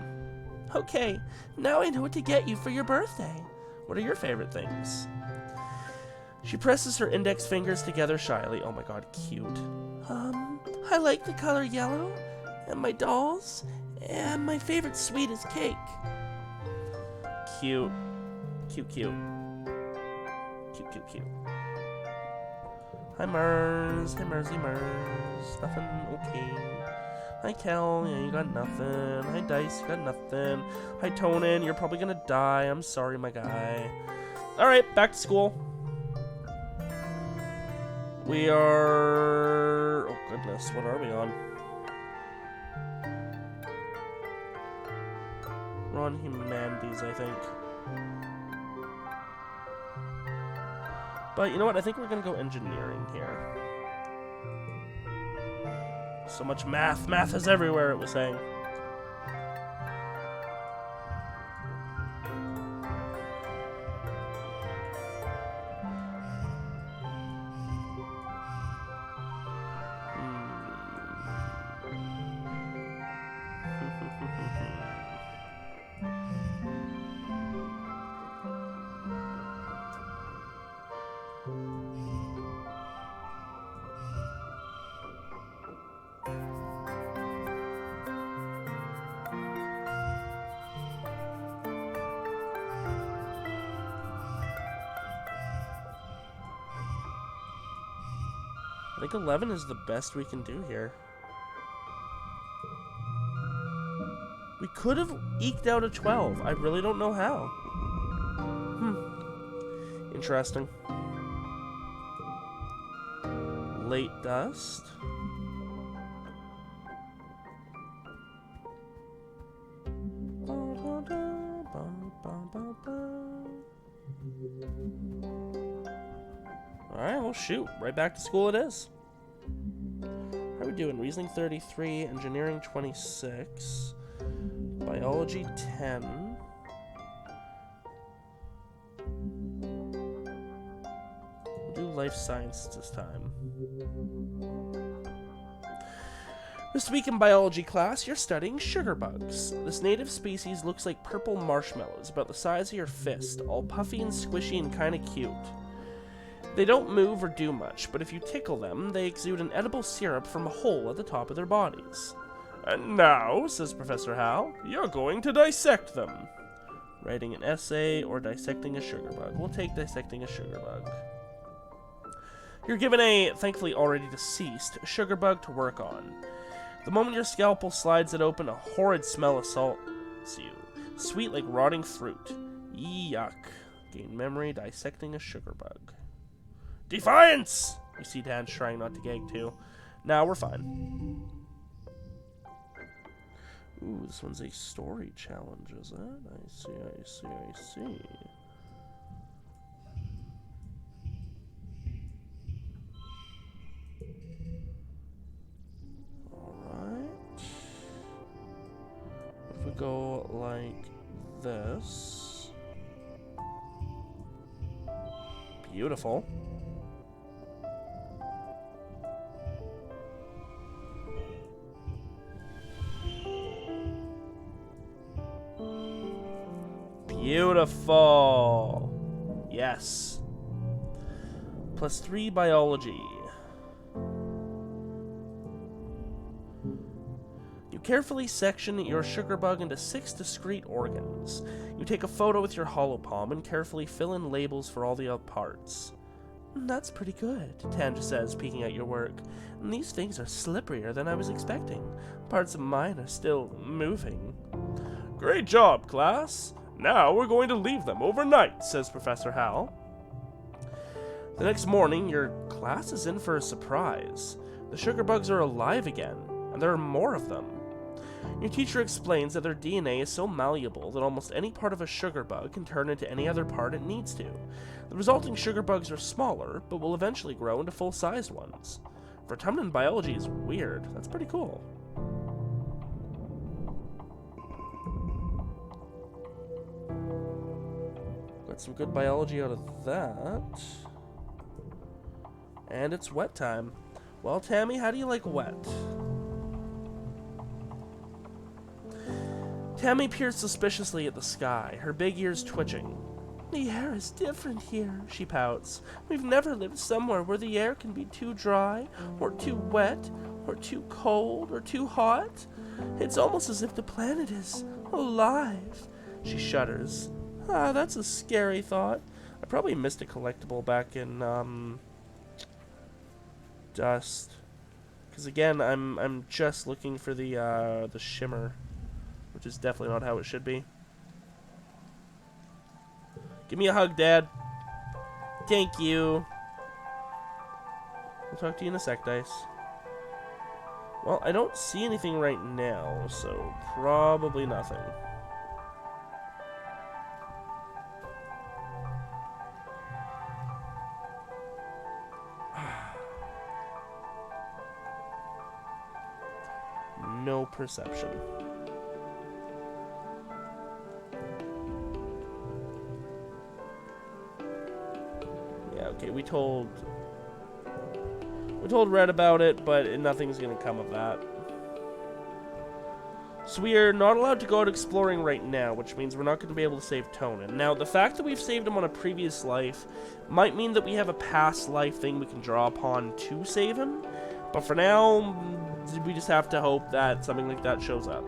Okay, now I know what to get you for your birthday. What are your favorite things? She presses her index fingers together shyly. Oh my god, cute. I like the color yellow, and my dolls, And my favorite sweet is cake. Cute. Cute, cute. Cute, cute, cute. Hi, Mars. Hi, Marsy Mars. Nothing okay. Hi, Kel. Yeah, you got nothing. Hi, Dice. You got nothing. Hi, Tonin. You're probably gonna die. I'm sorry, my guy. Alright, back to school. We are... Oh, goodness. What are we on? We're on Humanities, I think. But you know what? I think we're going to go engineering here. So much math. Math is everywhere, it was saying. I think 11 is the best we can do here. We could have eked out a 12. I really don't know how. Interesting. Late dust. Alright, well shoot. Right back to school it is. How are we doing? Reasoning 33, engineering 26, biology 10. We'll do life science this time. This week in biology class, you're studying sugar bugs. This native species looks like purple marshmallows, about the size of your fist, all puffy and squishy and kinda cute. They don't move or do much, but if you tickle them, they exude an edible syrup from a hole at the top of their bodies. And now, says Professor Hal, you're going to dissect them. Writing an essay or dissecting a sugar bug. We'll take dissecting a sugar bug. You're given a, thankfully already deceased, sugar bug to work on. The moment your scalpel slides it open, a horrid smell assaults you. Sweet like rotting fruit. Yuck. Gain memory, dissecting a sugar bug. Defiance! You see Dan trying not to gag too. Now we're fine. Ooh, this one's a story challenge, is it? I see, I see, I see. Alright. What if we go like this? Beautiful. Beautiful. Yes. +3 biology. You carefully section your sugar bug into 6 discrete organs. You take a photo with your hollow palm and carefully fill in labels for all the parts. That's pretty good, Tanja says, peeking at your work. And these things are slipperier than I was expecting. Parts of mine are still moving. Great job, class. Now we're going to leave them overnight, says Professor Hal. The next morning, your class is in for a surprise. The sugar bugs are alive again, and there are more of them. Your teacher explains that their DNA is so malleable that almost any part of a sugar bug can turn into any other part it needs to. The resulting sugar bugs are smaller, but will eventually grow into full-sized ones. Vertumnant biology is weird. That's pretty cool. Got some good biology out of that. And it's wet time. Well, Tammy, how do you like wet? Tammy peers suspiciously at the sky, her big ears twitching. The air is different here, she pouts. We've never lived somewhere where the air can be too dry, or too wet, or too cold, or too hot. It's almost as if the planet is alive. She shudders. Ah, that's a scary thought. I probably missed a collectible back in, Dust. Because again, I'm just looking for the shimmer, which is definitely not how it should be. Give me a hug, Dad. Thank you. I'll talk to you in a sec, Dice. Well, I don't see anything right now, so probably nothing. No perception. Yeah, okay, we told Red about it, but nothing's gonna come of that. So we are not allowed to go out exploring right now, which means we're not going to be able to save Tonin. Now, the fact that we've saved him on a previous life might mean that we have a past life thing we can draw upon to save him, but for now, we just have to hope that something like that shows up.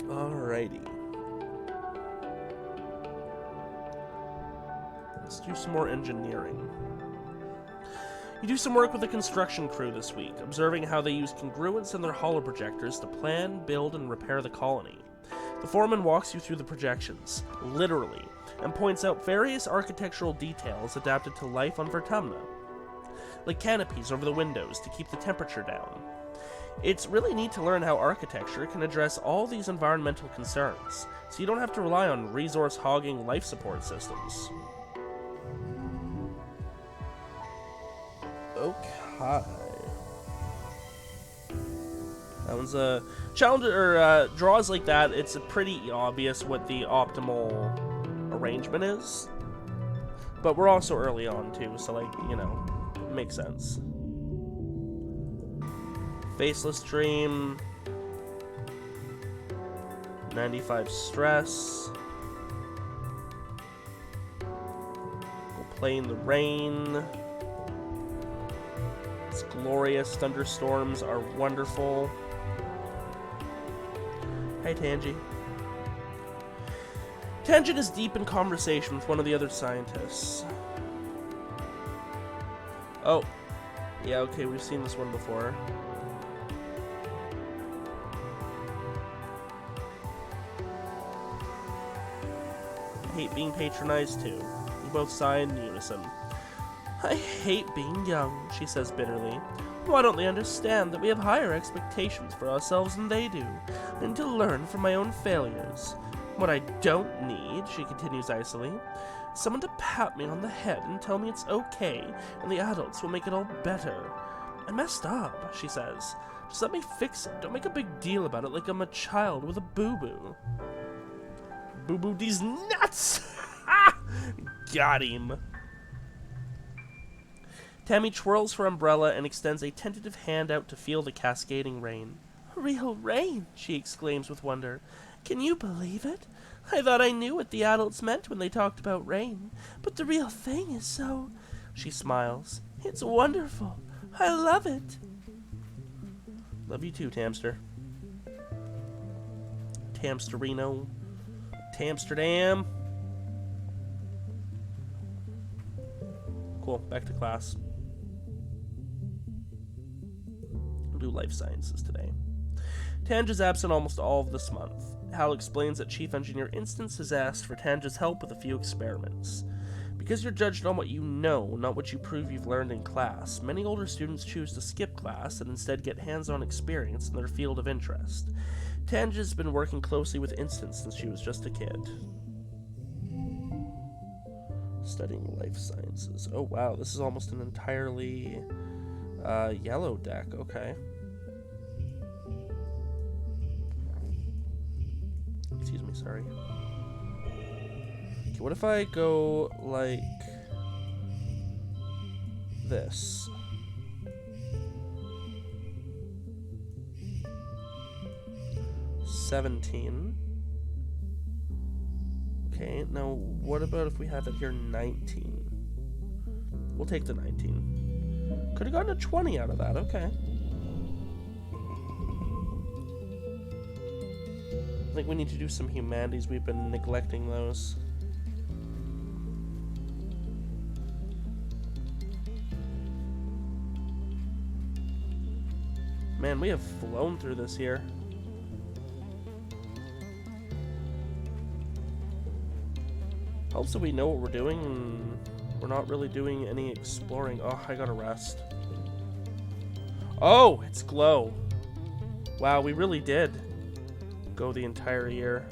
Alrighty. Let's do some more engineering. You do some work with the construction crew this week, observing how they use Congruence and their holoprojectors to plan, build, and repair the colony. The foreman walks you through the projections, literally, and points out various architectural details adapted to life on Vertumna, like canopies over the windows to keep the temperature down. It's really neat to learn how architecture can address all these environmental concerns, so you don't have to rely on resource-hogging life support systems. Okay. That one's a challenge, or draws like that. It's pretty obvious what the optimal arrangement is, but we're also early on too, so like, you know, it makes sense. Faceless Dream, 95 stress. Go play in the rain. It's glorious. Thunderstorms are wonderful. Hey, Tangy. Tangent is deep in conversation with one of the other scientists. Oh. Yeah, okay, we've seen this one before. I hate being patronized, too. We both sigh in unison. I hate being young, she says bitterly. Why don't they understand that we have higher expectations for ourselves than they do, and to learn from my own failures? What I don't need, she continues icily, is someone to pat me on the head and tell me it's okay, and the adults will make it all better. I messed up, she says. Just let me fix it. Don't make a big deal about it like I'm a child with a boo-boo. Boo-boo these nuts! Got him. Tammy twirls her umbrella and extends a tentative hand out to feel the cascading rain. Real rain, she exclaims with wonder. Can you believe it? I thought I knew what the adults meant when they talked about rain, but the real thing is so... She smiles. It's wonderful. I love it. Love you too, Tamster. Tamsterino. Tamsterdam. Cool, back to class. Do life sciences today. Tange is absent almost all of this month. Hal explains that Chief Engineer Instance has asked for Tange's help with a few experiments. Because you're judged on what you know, not what you prove you've learned in class, many older students choose to skip class and instead get hands-on experience in their field of interest. Tange has been working closely with Instance since she was just a kid. Studying life sciences. Oh wow, this is almost an entirely yellow deck. Okay. Excuse me, sorry. Okay, what if I go like this? $17. Okay, now what about if we have it here 19? We'll take the 19. Could have gotten a 20 out of that. Okay. I think we need to do some humanities. We've been neglecting those. Man, we have flown through this here. Helps that we know what we're doing and we're not really doing any exploring. Oh, I gotta rest. Oh, it's glow. Wow, we really did go the entire year.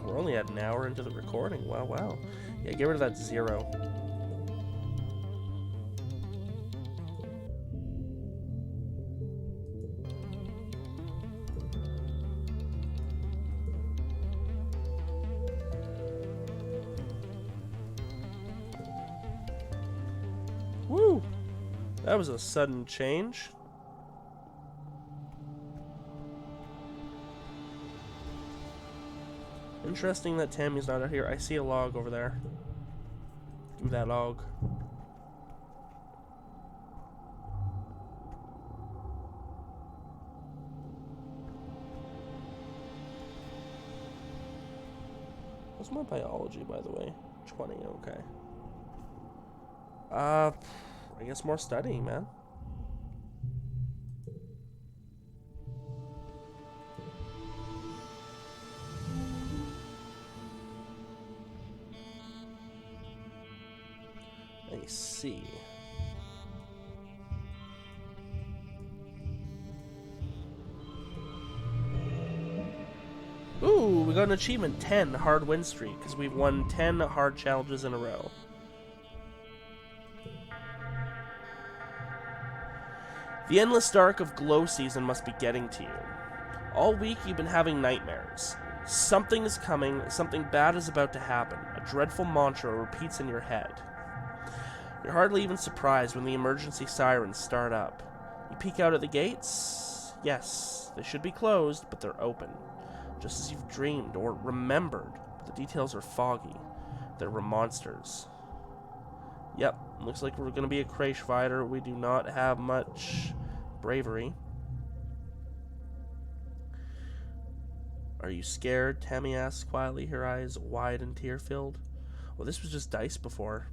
We're only at an hour into the recording. Wow, wow. Yeah, get rid of that 0. Woo! That was a sudden change. Interesting that Tammy's not out here. I see a log over there. Give me that log. What's my biology, by the way? 20, okay. I guess more studying, man. I see. Ooh, we got an achievement 10 hard win streak because we've won 10 hard challenges in a row. The endless dark of glow season must be getting to you. All week you've been having nightmares. Something is coming, something bad is about to happen. A dreadful mantra repeats in your head. You're hardly even surprised when the emergency sirens start up. You peek out at the gates. Yes, they should be closed, but they're open. Just as you've dreamed or remembered, but the details are foggy. There were monsters. Yep, looks like we're going to be a crash fighter. We do not have much bravery. Are you scared? Tammy asks quietly, her eyes wide and tear-filled. Well, this was just dice before.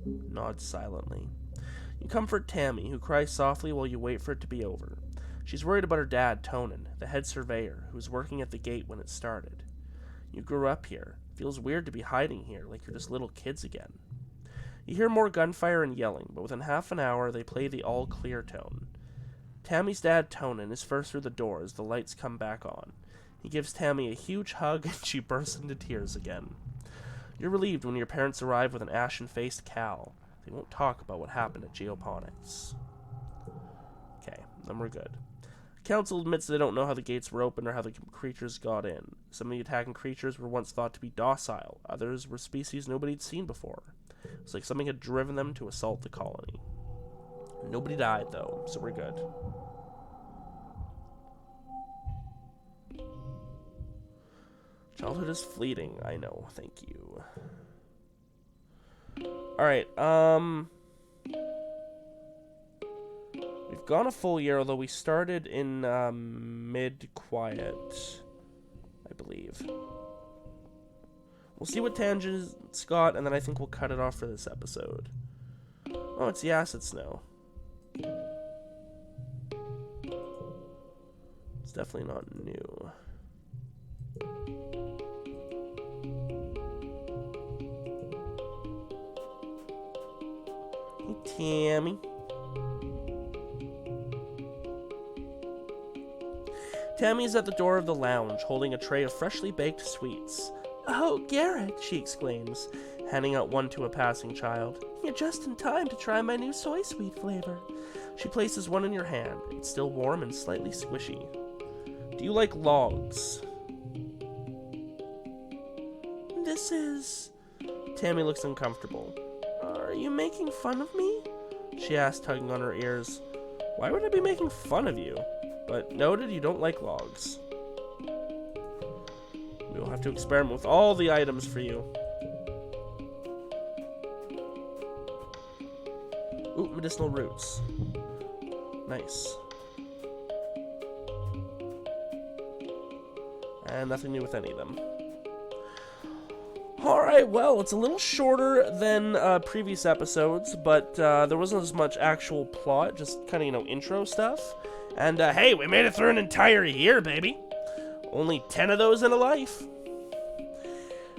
Nods silently. You comfort Tammy, who cries softly while you wait for it to be over. She's worried about her dad, Tonin, the head surveyor, who was working at the gate when it started. You grew up here. Feels weird to be hiding here, like you're just little kids again. You hear more gunfire and yelling, but within half an hour they play the all-clear tone. Tammy's dad, Tonin, is first through the door as the lights come back on. He gives Tammy a huge hug and she bursts into tears again. You're relieved when your parents arrive with an ashen-faced Cal. They won't talk about what happened at Geoponics. Okay, then we're good. Council admits they don't know how the gates were opened or how the creatures got in. Some of the attacking creatures were once thought to be docile. Others were species nobody'd seen before. It's like something had driven them to assault the colony. Nobody died, though, so we're good. Childhood is fleeting, I know, thank you. Alright, we've gone a full year, although we started in, mid-quiet, I believe. We'll see what Tangent's got, and then I think we'll cut it off for this episode. Oh, it's the acid snow. It's definitely not new. Hey, Tammy. Tammy is at the door of the lounge, holding a tray of freshly baked sweets. "Oh, Garrett," she exclaims, handing out one to a passing child. "You're just in time to try my new soy sweet flavor." She places one in your hand. It's still warm and slightly squishy. Do you like logs? This is... Tammy looks uncomfortable. "Are you making fun of me?" she asks, tugging on her ears. Why would I be making fun of you? But noted, you don't like logs. We'll have to experiment with all the items for you. Ooh, medicinal roots. Nice. And nothing new with any of them. Alright, well, it's a little shorter than previous episodes, but there wasn't as much actual plot, just kind of, intro stuff. And, hey, we made it through an entire year, baby. Only 10 of those in a life.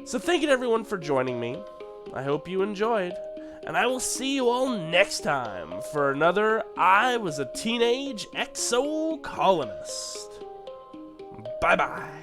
So thank you to everyone for joining me. I hope you enjoyed. And I will see you all next time for another I Was a Teenage Exocolonist. Bye-bye.